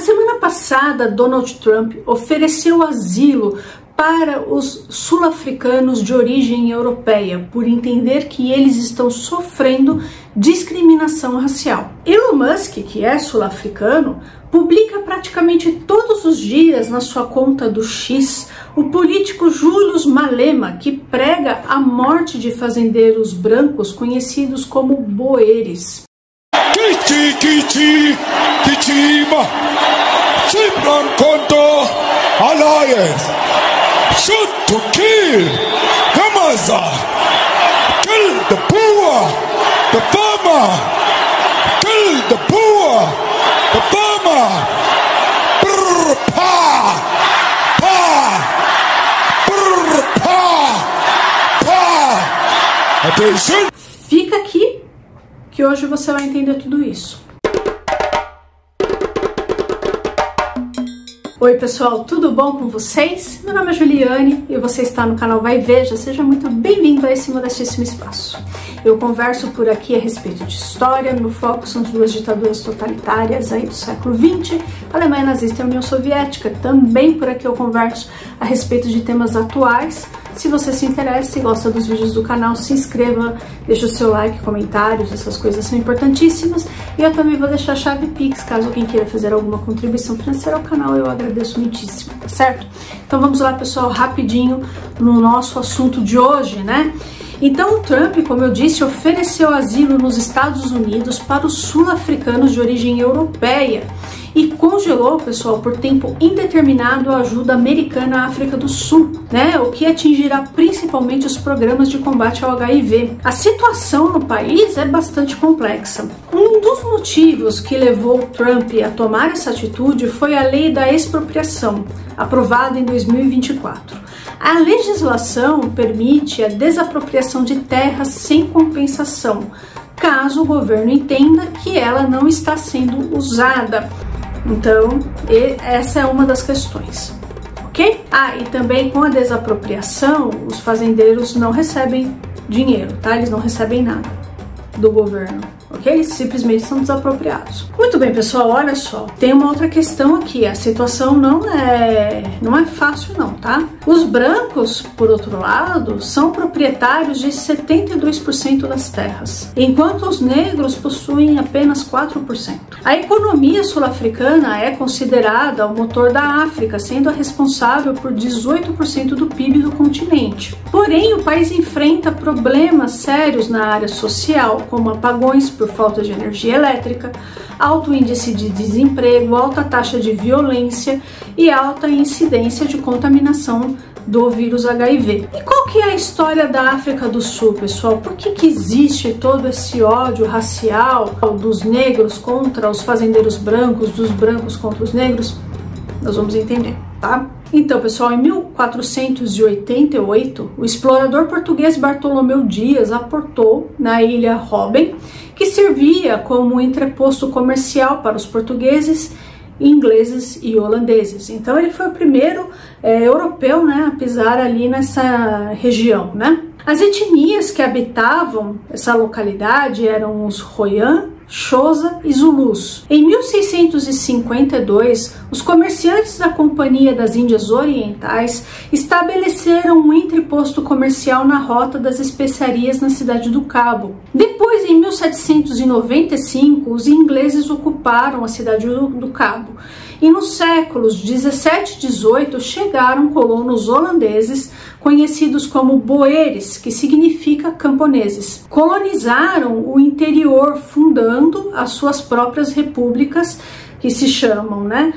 semana passada, Donald Trump ofereceu asilo para os sul-africanos de origem europeia, por entender que eles estão sofrendo discriminação racial. Elon Musk, que é sul-africano, publica praticamente todos os dias na sua conta do X o político Julius Malema, que prega a morte de fazendeiros brancos conhecidos como boeres. Shoot to kill, Hamaza, kill the poor, the farmer, kill the poor, the farmer, brr, pa, pa, brr, pa. Attention. Fica aqui que hoje você vai entender tudo isso. Oi pessoal, tudo bom com vocês? Meu nome é Juliane e você está no canal Vai Veja. Seja muito bem-vindo a esse modestíssimo espaço. Eu converso por aqui a respeito de história, meu foco são as duas ditaduras totalitárias aí do século XX, Alemanha nazista e União Soviética. Também por aqui eu converso a respeito de temas atuais. Se você se interessa e gosta dos vídeos do canal, se inscreva, deixa o seu like, comentários, essas coisas são importantíssimas. E eu também vou deixar a chave Pix, caso alguém queira fazer alguma contribuição financeira ao canal, eu agradeço muitíssimo, tá certo? Então vamos lá, pessoal, rapidinho no nosso assunto de hoje, né? Então o Trump, como eu disse, ofereceu asilo nos Estados Unidos para os sul-africanos de origem europeia e congelou, pessoal, por tempo indeterminado a ajuda americana à África do Sul, né? O que atingirá principalmente os programas de combate ao HIV. A situação no país é bastante complexa. Um dos motivos que levou Trump a tomar essa atitude foi a lei da expropriação, aprovada em 2024. A legislação permite a desapropriação de terras sem compensação, caso o governo entenda que ela não está sendo usada. Então, essa é uma das questões, ok? E também com a desapropriação, os fazendeiros não recebem dinheiro, tá? Eles não recebem nada do governo, ok? Eles simplesmente são desapropriados. Muito bem, pessoal, olha só, tem uma outra questão aqui, a situação não é fácil não, tá? Os brancos, por outro lado, são proprietários de 72% das terras, enquanto os negros possuem apenas 4%. A economia sul-africana é considerada o motor da África, sendo a responsável por 18% do PIB do continente. Porém, o país enfrenta problemas sérios na área social, como apagões por falta de energia elétrica, alto índice de desemprego, alta taxa de violência e alta incidência de contaminação do vírus HIV. E qual que é a história da África do Sul, pessoal? Por que existe todo esse ódio racial dos negros contra os fazendeiros brancos, dos brancos contra os negros? Nós vamos entender, tá? Então, pessoal, em 1488, o explorador português Bartolomeu Dias aportou na ilha Robben, que servia como um entreposto comercial para os portugueses, ingleses e holandeses. Então ele foi o primeiro europeu, né, a pisar ali nessa região, né? As etnias que habitavam essa localidade eram os Royan, Xhosa e Zulus. Em 1652, os comerciantes da Companhia das Índias Orientais estabeleceram um entreposto comercial na rota das especiarias na cidade do Cabo. Depois, em 1795, os ingleses ocuparam a cidade do Cabo. E nos séculos 17 e 18 chegaram colonos holandeses, conhecidos como boeres, que significa camponeses. Colonizaram o interior, fundando as suas próprias repúblicas, que se chamam, né,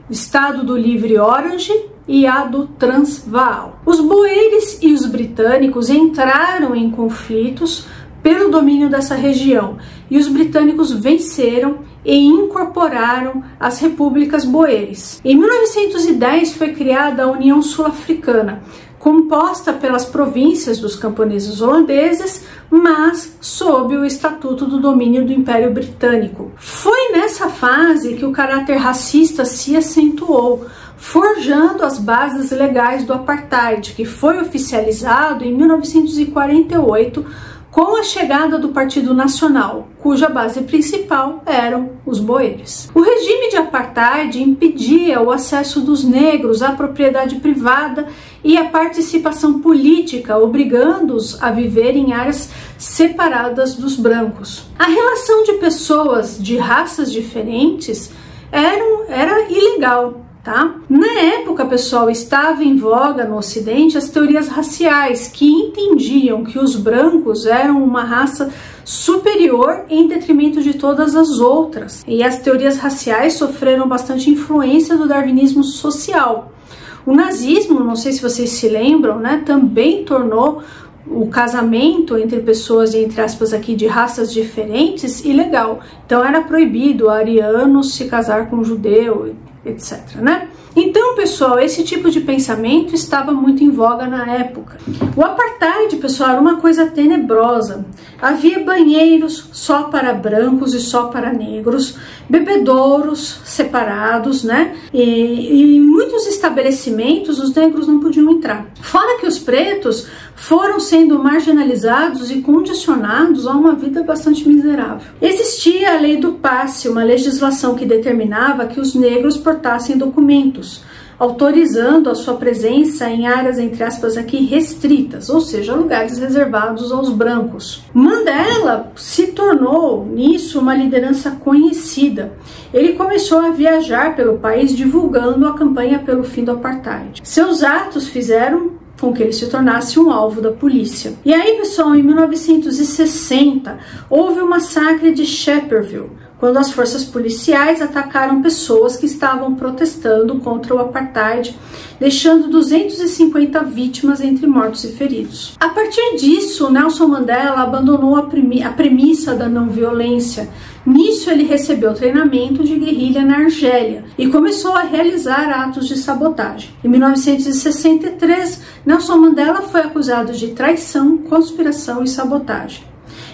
Estado do Livre Orange e a do Transvaal. Os boeres e os britânicos entraram em conflitos pelo domínio dessa região, e os britânicos venceram e incorporaram as repúblicas boeres. Em 1910 foi criada a União Sul-Africana, composta pelas províncias dos camponeses holandeses, mas sob o Estatuto do Domínio do Império Britânico. Foi nessa fase que o caráter racista se acentuou, forjando as bases legais do apartheid, que foi oficializado em 1948 com a chegada do Partido Nacional, cuja base principal eram os boeres. O regime de apartheid impedia o acesso dos negros à propriedade privada e à participação política, obrigando-os a viver em áreas separadas dos brancos. A relação de pessoas de raças diferentes era ilegal. Tá? Na época, pessoal, estava em voga no Ocidente as teorias raciais, que entendiam que os brancos eram uma raça superior em detrimento de todas as outras. E as teorias raciais sofreram bastante influência do darwinismo social. O nazismo, não sei se vocês se lembram, né, também tornou o casamento entre pessoas, entre aspas aqui, de raças diferentes ilegal. Então era proibido arianos se casar com judeu, etc, né? Então, pessoal, esse tipo de pensamento estava muito em voga na época. O apartheid, pessoal, era uma coisa tenebrosa. Havia banheiros só para brancos e só para negros, bebedouros separados, né? E em muitos estabelecimentos os negros não podiam entrar. Fora que os pretos foram sendo marginalizados e condicionados a uma vida bastante miserável. Existia a lei do passe, uma legislação que determinava que os negros portassem documentos, autorizando a sua presença em áreas, entre aspas aqui, restritas, ou seja, lugares reservados aos brancos. Mandela se tornou, nisso, uma liderança conhecida. Ele começou a viajar pelo país divulgando a campanha pelo fim do apartheid. Seus atos fizeram com que ele se tornasse um alvo da polícia. E aí, pessoal, em 1960, houve o massacre de Shepherdville, quando as forças policiais atacaram pessoas que estavam protestando contra o apartheid, deixando 250 vítimas entre mortos e feridos. A partir disso, Nelson Mandela abandonou a premissa da não violência. Nisso, ele recebeu treinamento de guerrilha na Argélia e começou a realizar atos de sabotagem. Em 1963, Nelson Mandela foi acusado de traição, conspiração e sabotagem.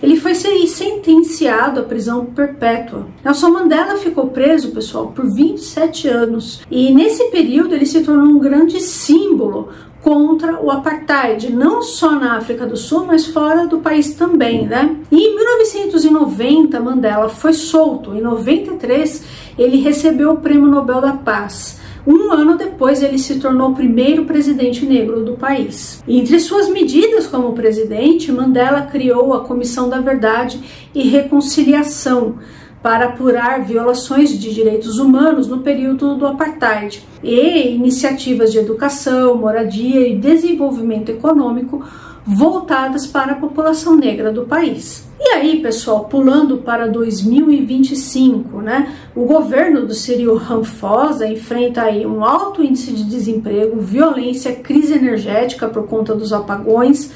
Ele foi sentenciado à prisão perpétua. Nelson Mandela ficou preso, pessoal, por 27 anos. E nesse período ele se tornou um grande símbolo contra o apartheid, não só na África do Sul, mas fora do país também, né? E em 1990, Mandela foi solto. Em 93, ele recebeu o Prêmio Nobel da Paz. Um ano depois, ele se tornou o primeiro presidente negro do país. Entre suas medidas como presidente, Mandela criou a Comissão da Verdade e Reconciliação para apurar violações de direitos humanos no período do apartheid e iniciativas de educação, moradia e desenvolvimento econômico voltadas para a população negra do país. E aí, pessoal, pulando para 2025, né, o governo do Cyril Ramaphosa enfrenta aí um alto índice de desemprego, violência, crise energética por conta dos apagões.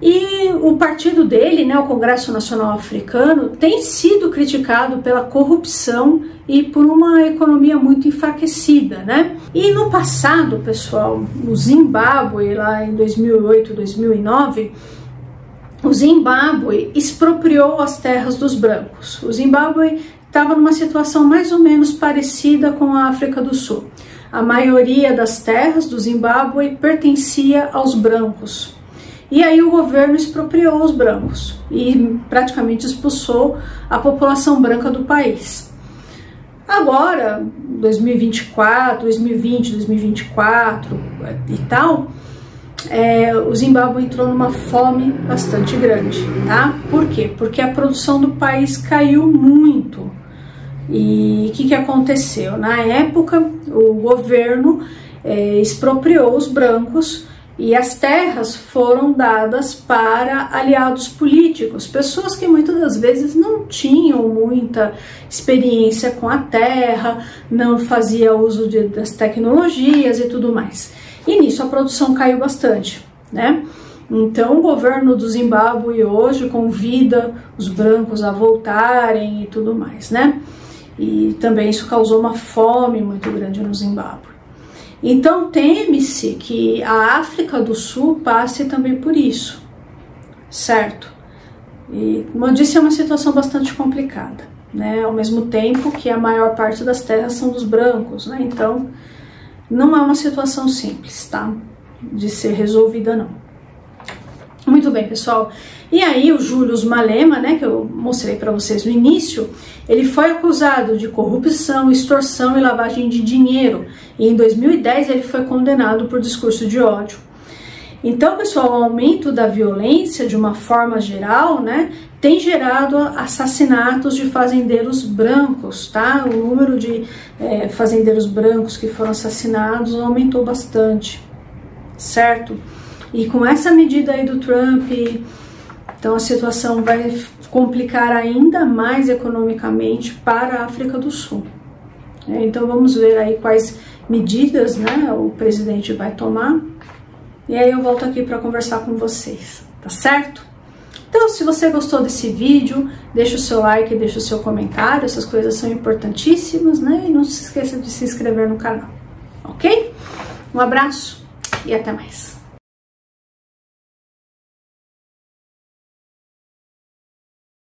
E o partido dele, né, o Congresso Nacional Africano, tem sido criticado pela corrupção e por uma economia muito enfraquecida, né? E no passado, pessoal, no Zimbábue, lá em 2008, 2009, o Zimbábue expropriou as terras dos brancos. O Zimbábue estava numa situação mais ou menos parecida com a África do Sul. A maioria das terras do Zimbábue pertencia aos brancos. E aí o governo expropriou os brancos e praticamente expulsou a população branca do país. Agora, 2024, 2020, 2024 e tal, o Zimbábue entrou numa fome bastante grande, tá? Por quê? Porque a produção do país caiu muito. E o que aconteceu? Na época, o governo expropriou os brancos e as terras foram dadas para aliados políticos, pessoas que muitas das vezes não tinham muita experiência com a terra, não fazia uso das tecnologias e tudo mais. E nisso a produção caiu bastante, né? Então o governo do Zimbábue hoje convida os brancos a voltarem e tudo mais, né? E também isso causou uma fome muito grande no Zimbábue. Então teme-se que a África do Sul passe também por isso, certo? E, como eu disse, é uma situação bastante complicada, né? Ao mesmo tempo que a maior parte das terras são dos brancos, né? Então não é uma situação simples, tá? De ser resolvida, não. Muito bem, pessoal. E aí o Julius Malema, né, que eu mostrei para vocês no início, ele foi acusado de corrupção, extorsão e lavagem de dinheiro. E em 2010 ele foi condenado por discurso de ódio. Então, pessoal, o aumento da violência de uma forma geral, né, tem gerado assassinatos de fazendeiros brancos, tá? O número de fazendeiros brancos que foram assassinados aumentou bastante, certo? E com essa medida aí do Trump, então a situação vai complicar ainda mais economicamente para a África do Sul. Então vamos ver aí quais medidas, né, o presidente vai tomar. E aí eu volto aqui para conversar com vocês, tá certo? Então, se você gostou desse vídeo, deixa o seu like, deixa o seu comentário, essas coisas são importantíssimas, né? E não se esqueça de se inscrever no canal, ok? Um abraço e até mais.